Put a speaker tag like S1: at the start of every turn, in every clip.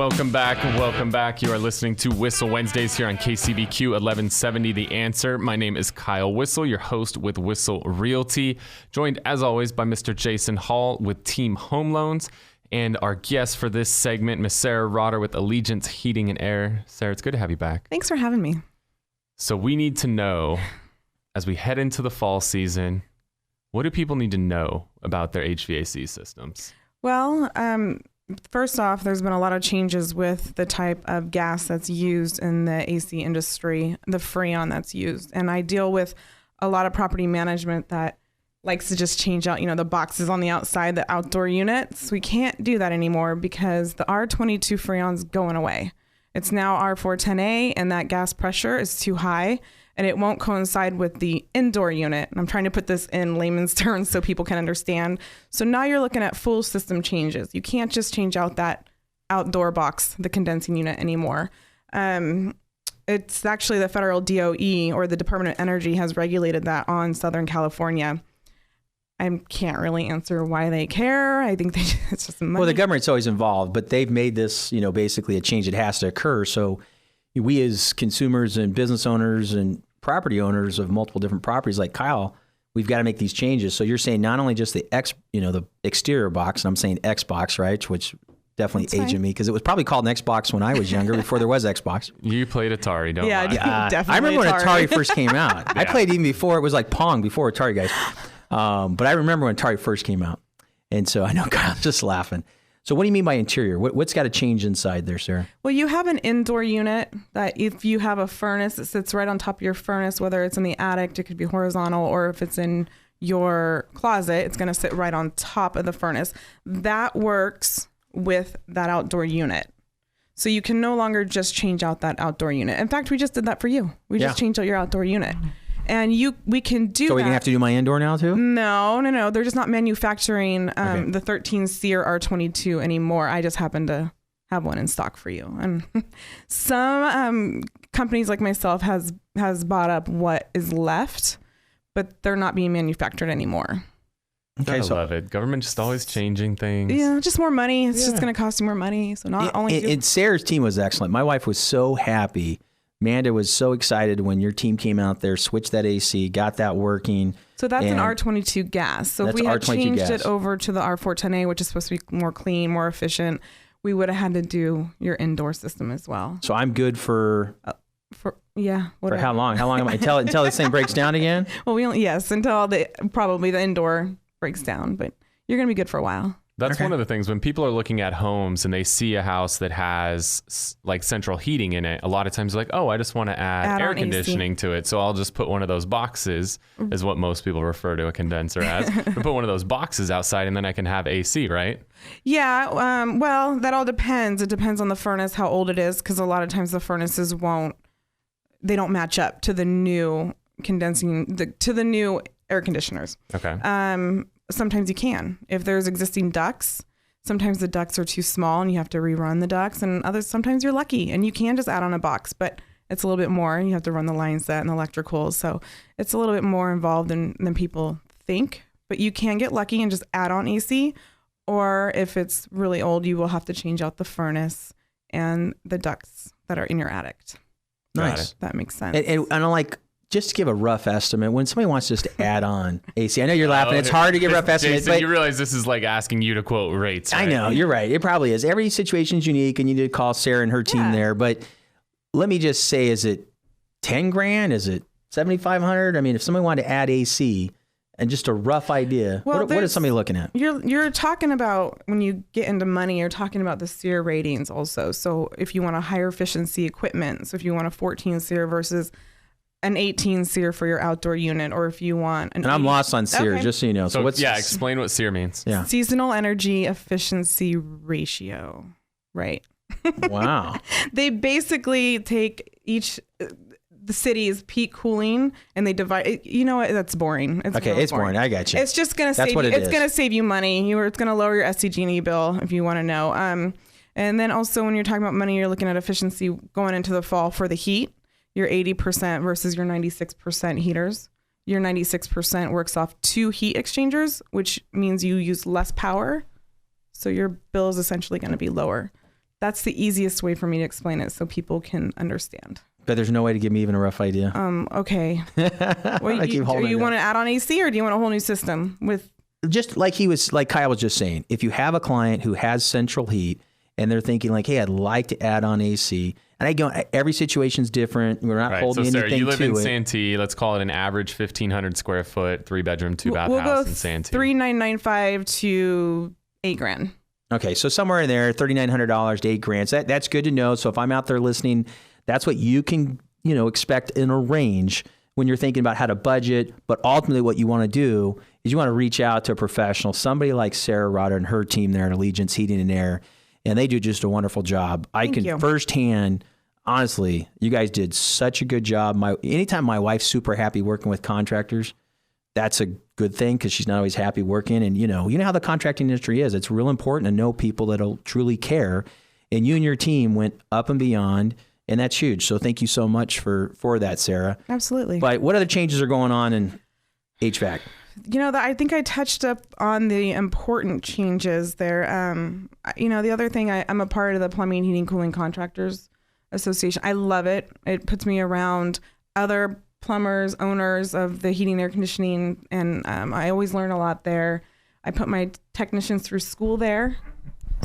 S1: welcome back. You are listening to Whissel Wednesdays here on KCBQ 1170 The Answer. My name is Kyle Whissel, your host with Whissel Realty, joined as always by Mr. Jason Hall with Team Home Loans, and our guest for this segment, Miss Sarah Rotter with Allegiance Heating and Air. Sarah, it's good to have you back.
S2: Thanks for having me.
S1: So we need to know, as we head into the fall season, what do people need to know about their HVAC systems?
S2: Well, first off, there's been a lot of changes with the type of gas that's used in the AC industry, the Freon that's used. And I deal with a lot of property management that likes to just change out, the boxes on the outside, the outdoor units. We can't do that anymore because the R22 Freon's going away. It's now R410A, and that gas pressure is too high, and it won't coincide with the indoor unit. And I'm trying to put this in layman's terms so people can understand. So now you're looking at full system changes. You can't just change out that outdoor box, the condensing unit anymore. It's actually the federal DOE, or the Department of Energy, has regulated that on Southern California. I can't really answer why they care. I think it's just money.
S3: Well, the government's always involved, but they've made this, basically a change that has to occur. So we as consumers and business owners and property owners of multiple different properties like Kyle, we've got to make these changes. So you're saying not only just the the exterior box, and I'm saying Xbox, right? Which definitely aged me because it was probably called an Xbox when I was younger before there was Xbox.
S1: You played Atari, don't
S2: lie. Definitely.
S3: I remember when Atari first came out. Yeah. I played even before. It was like Pong before Atari, guys. But I remember when Atari first came out. And so I know Kyle's just laughing. So what do you mean by interior? What's got to change inside there, Sarah?
S2: Well, you have an indoor unit that if you have a furnace that sits right on top of your furnace, whether it's in the attic, it could be horizontal, or if it's in your closet, it's going to sit right on top of the furnace. That works with that outdoor unit. So you can no longer just change out that outdoor unit. In fact, we just did that for you. We just changed out your outdoor unit. And we can do that.
S3: So we can have to do my indoor now too?
S2: No. They're just not manufacturing the 13C or R22 anymore. I just happen to have one in stock for you. And some companies like myself has bought up what is left, but they're not being manufactured anymore.
S1: Okay, I love it. Government just always changing things.
S2: Yeah, just more money. It's just going to cost you more money. So not only...
S3: And Sarah's team was excellent. My wife was so happy. Amanda was so excited when your team came out there, switched that AC, got that working.
S2: So that's an R22 gas. So if we had changed it over to the R410A, which is supposed to be more clean, more efficient, we would have had to do your indoor system as well.
S3: So I'm good for
S2: for
S3: how long? How long am I until this thing breaks down again?
S2: Well, until probably the indoor breaks down, but you're going to be good for a while.
S1: That's one of the things when people are looking at homes and they see a house that has like central heating in it, a lot of times they're like, oh, I just want to add air conditioning to it. So I'll just put one of those boxes, is what most people refer to a condenser as. Put one of those boxes outside and then I can have AC, right?
S2: Yeah. Well, that all depends. It depends on the furnace, how old it is, because a lot of times the furnaces they don't match up to the new to the new air conditioners.
S1: Okay.
S2: Sometimes you can. If there's existing ducts, sometimes the ducts are too small and you have to rerun the ducts, and sometimes you're lucky and you can just add on a box, but it's a little bit more. You have to run the line set and the electricals. So it's a little bit more involved than people think, but you can get lucky and just add on AC. Or if it's really old, you will have to change out the furnace and the ducts that are in your attic.
S3: Nice.
S2: That makes sense.
S3: And I'm like, just to give a rough estimate, when somebody wants just to add on AC, I know you're laughing. It's hard to give rough estimates.
S1: Jason, you realize this is like asking you to quote rates, right?
S3: I know, you're right. It probably is. Every situation is unique, and you need to call Sarah and her team there. But let me just say, is it 10 grand? Is it 7,500? I mean, if somebody wanted to add AC, and just a rough idea, what is somebody looking at?
S2: You're talking about, when you get into money, you're talking about the SEER ratings also. So if you want a higher efficiency equipment, so if you want a 14 SEER versus an 18 SEER for your outdoor unit, or if you want an...
S3: And I'm lost on SEER, just so you know.
S1: So explain what SEER means.
S3: Yeah.
S2: Seasonal Energy Efficiency Ratio, right?
S3: Wow.
S2: They basically take the city's peak cooling and they divide... You know what? That's boring.
S3: It's boring. I got you.
S2: It's just going to save you... It's going to save you money. It's going to lower your SDG&E bill, if you want to know. And then also, when you're talking about money, you're looking at efficiency going into the fall for the heat. Your 80% versus your 96% heaters. Your 96% works off 2 heat exchangers, which means you use less power. So your bill is essentially going to be lower. that's the easiest way for me to explain it so people can understand.
S3: But there's no way to give me even a rough idea.
S2: Okay. Well, you want to add on AC, or do you want a whole new system with?
S3: Just like Kyle was just saying, if you have a client who has central heat and they're thinking like, hey, I'd like to add on AC, and every situation's different. We're not holding
S1: Sarah,
S3: anything to it.
S1: you live in Santee. Let's call it an average 1,500 square foot, 3-bedroom, 2-bath house in Santee.
S2: $3,995 to $8,000.
S3: Okay, so somewhere in there, $3,900 to $8,000. So that's good to know. So if I'm out there listening, that's what you can, expect in a range when you're thinking about how to budget. But ultimately, what you want to do is you want to reach out to a professional, somebody like Sarah Rotter and her team there at Allegiance Heating and Air, and they do just a wonderful job.
S2: Thank you.
S3: Firsthand, honestly, you guys did such a good job. Anytime my wife's super happy working with contractors, that's a good thing because she's not always happy working. And you know how the contracting industry is. It's real important to know people that'll truly care. And you and your team went up and beyond, and that's huge. So thank you so much for that, Sarah.
S2: Absolutely.
S3: But what other changes are going on in HVAC?
S2: I think I touched up on the important changes there. The other thing, I'm a part of the Plumbing, Heating, Cooling Contractors Association. I love it. It puts me around other plumbers, owners of the heating and air conditioning, and I always learn a lot there. I put my technicians through school there.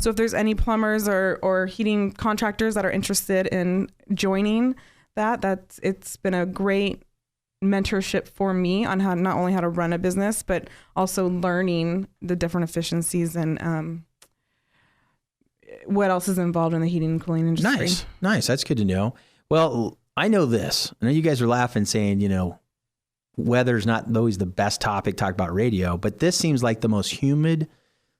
S2: So if there's any plumbers or heating contractors that are interested in joining it's been a great mentorship for me on how not only how to run a business, but also learning the different efficiencies and what else is involved in the heating and cooling industry.
S3: Nice. That's good to know. Well, I know this. I know you guys are laughing saying, weather's not always the best topic to talk about radio, but this seems like the most humid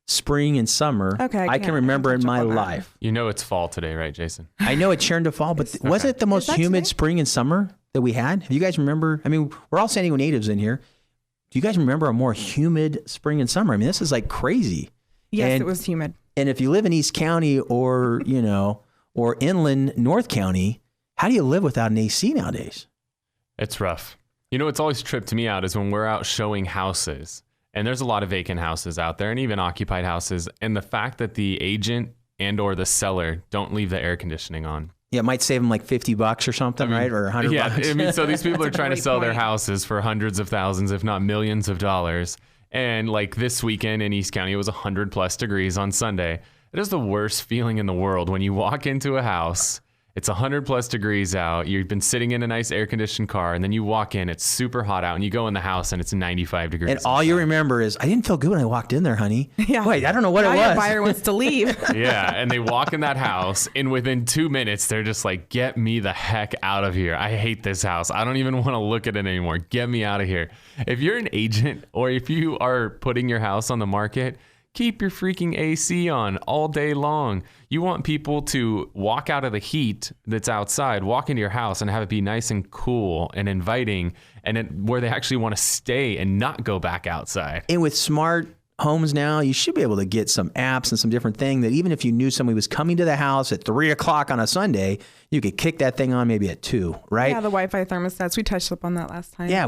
S3: spring and summer I can remember in my life.
S1: It's fall today, right, Jason?
S3: I know it turned to fall, but wasn't it the most humid spring and summer that we had? Have you guys remember? I mean, we're all San Diego natives in here. Do you guys remember a more humid spring and summer? I mean, this is like crazy.
S2: Yes, it was humid.
S3: And if you live in East County or inland North County, how do you live without an AC nowadays?
S1: It's rough. What's always tripped me out is when we're out showing houses, and there's a lot of vacant houses out there and even occupied houses, and the fact that the agent and or the seller don't leave the air conditioning on.
S3: Yeah, it might save them like $50 or something, right? Or $100.
S1: Yeah, so these people are trying to sell their houses for hundreds of thousands, if not millions of dollars. And like this weekend in East County, it was 100+ degrees on Sunday. It is the worst feeling in the world when you walk into a house. It's 100+ degrees out. You've been sitting in a nice air-conditioned car, and then you walk in. It's super hot out, and you go in the house, and it's 95 degrees.
S3: And all you remember is, I didn't feel good when I walked in there, honey.
S2: Yeah.
S3: Wait, I don't know what it was.
S2: Your buyer wants to leave.
S1: Yeah, and they walk in that house, and within 2 minutes, they're just like, get me the heck out of here. I hate this house. I don't even want to look at it anymore. Get me out of here. If you're an agent or if you are putting your house on the market, keep your freaking AC on all day long. You want people to walk out of the heat that's outside, walk into your house and have it be nice and cool and inviting, and where they actually want to stay and not go back outside.
S3: And with smart homes now, you should be able to get some apps and some different thing that even if you knew somebody was coming to the house at 3:00 on a Sunday, you could kick that thing on maybe at 2, right?
S2: Yeah, the Wi-Fi thermostats. We touched up on that last time.
S3: Yeah,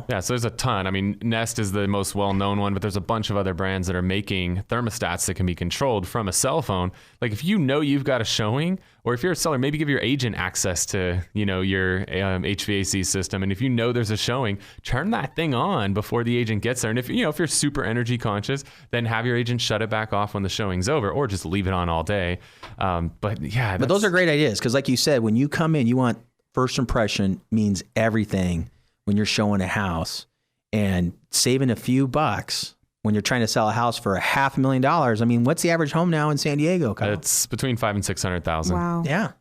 S1: Yeah, so there's a ton. I mean, Nest is the most well-known one, but there's a bunch of other brands that are making thermostats that can be controlled from a cell phone. Like if you've got a showing, or if you're a seller, maybe give your agent access to, your HVAC system. And if there's a showing, turn that thing on before the agent gets there. And if you're super energy conscious, then have your agent shut it back off when the showing's over, or just leave it on all day. But those
S3: are great ideas. Cause like you said, when you come in, you want first impression means everything when you're showing a house, and saving a few bucks when you're trying to sell a house for $500,000. I mean, what's the average home now in San Diego, Kyle?
S1: It's between $500,000 and $600,000.
S2: Wow.
S3: Yeah.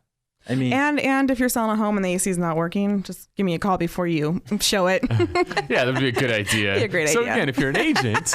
S3: I mean,
S2: and if you're selling a home and the AC is not working, just give me a call before you show it.
S1: Yeah, that'd be a good idea.
S2: Be a great idea.
S1: So again, if you're an agent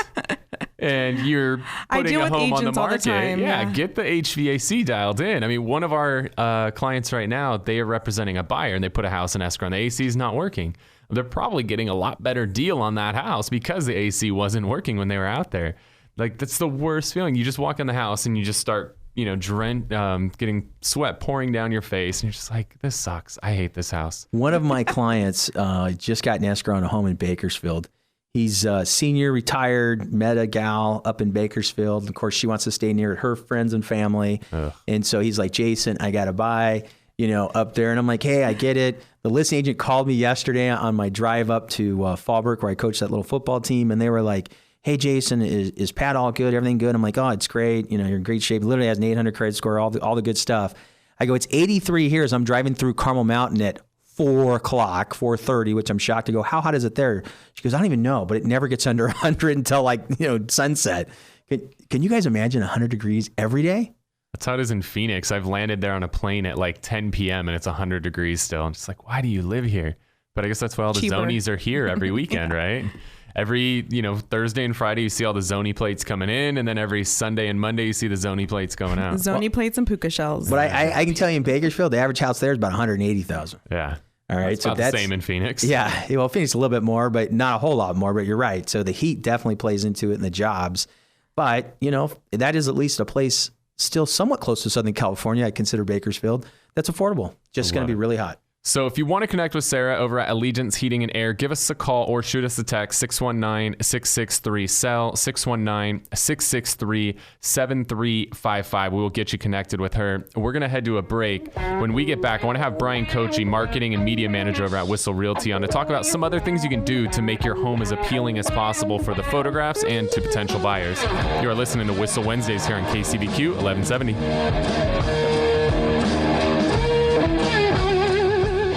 S1: and you're putting a home on the market, get the HVAC dialed in. I mean, one of our clients right now, they are representing a buyer and they put a house in escrow and the AC is not working. They're probably getting a lot better deal on that house because the AC wasn't working when they were out there. Like, that's the worst feeling. You just walk in the house and you just start getting sweat pouring down your face, and you're just like, this sucks. I hate this house.
S3: One of my clients just got an escrow on a home in Bakersfield. He's a senior, retired, met a gal up in Bakersfield. Of course, she wants to stay near her friends and family. Ugh. And so he's like, Jason, I got to buy, up there. And I'm like, hey, I get it. The listing agent called me yesterday on my drive up to Fallbrook, where I coach that little football team. And they were like, hey, Jason, is Pat all good? Everything good? I'm like, oh, it's great. You're in great shape. Literally has an 800 credit score, all the good stuff. I go, it's 83 here as I'm driving through Carmel Mountain at 4:30, which I'm shocked to go, how hot is it there? She goes, I don't even know, but it never gets under 100 until sunset. Can you guys imagine 100 degrees every day?
S1: That's how it is in Phoenix. I've landed there on a plane at like 10 p.m. and it's 100 degrees still. I'm just like, why do you live here? But I guess that's why all the zonies are here every weekend, right? Every, Thursday and Friday, you see all the Zoni plates coming in. And then every Sunday and Monday, you see the Zoni plates going out.
S2: Zoni plates and puka shells.
S3: But I can tell you in Bakersfield, the average house there is about 180,000.
S1: Yeah.
S3: All right.
S1: That's the same in Phoenix.
S3: Yeah. Well, Phoenix a little bit more, but not a whole lot more. But you're right. So the heat definitely plays into it and the jobs. But, that is at least a place still somewhat close to Southern California. I consider Bakersfield. That's affordable. Just going to be really hot.
S1: So if you want to connect with Sarah over at Allegiance Heating and Air, give us a call or shoot us a text, 619-663-SELL, 619-663-7355. We will get you connected with her. We're going to head to a break. When we get back, I want to have Brian Kochi, Marketing and Media Manager over at Whissel Realty, on to talk about some other things you can do to make your home as appealing as possible for the photographs and to potential buyers. You are listening to Whissel Wednesdays here on KCBQ 1170.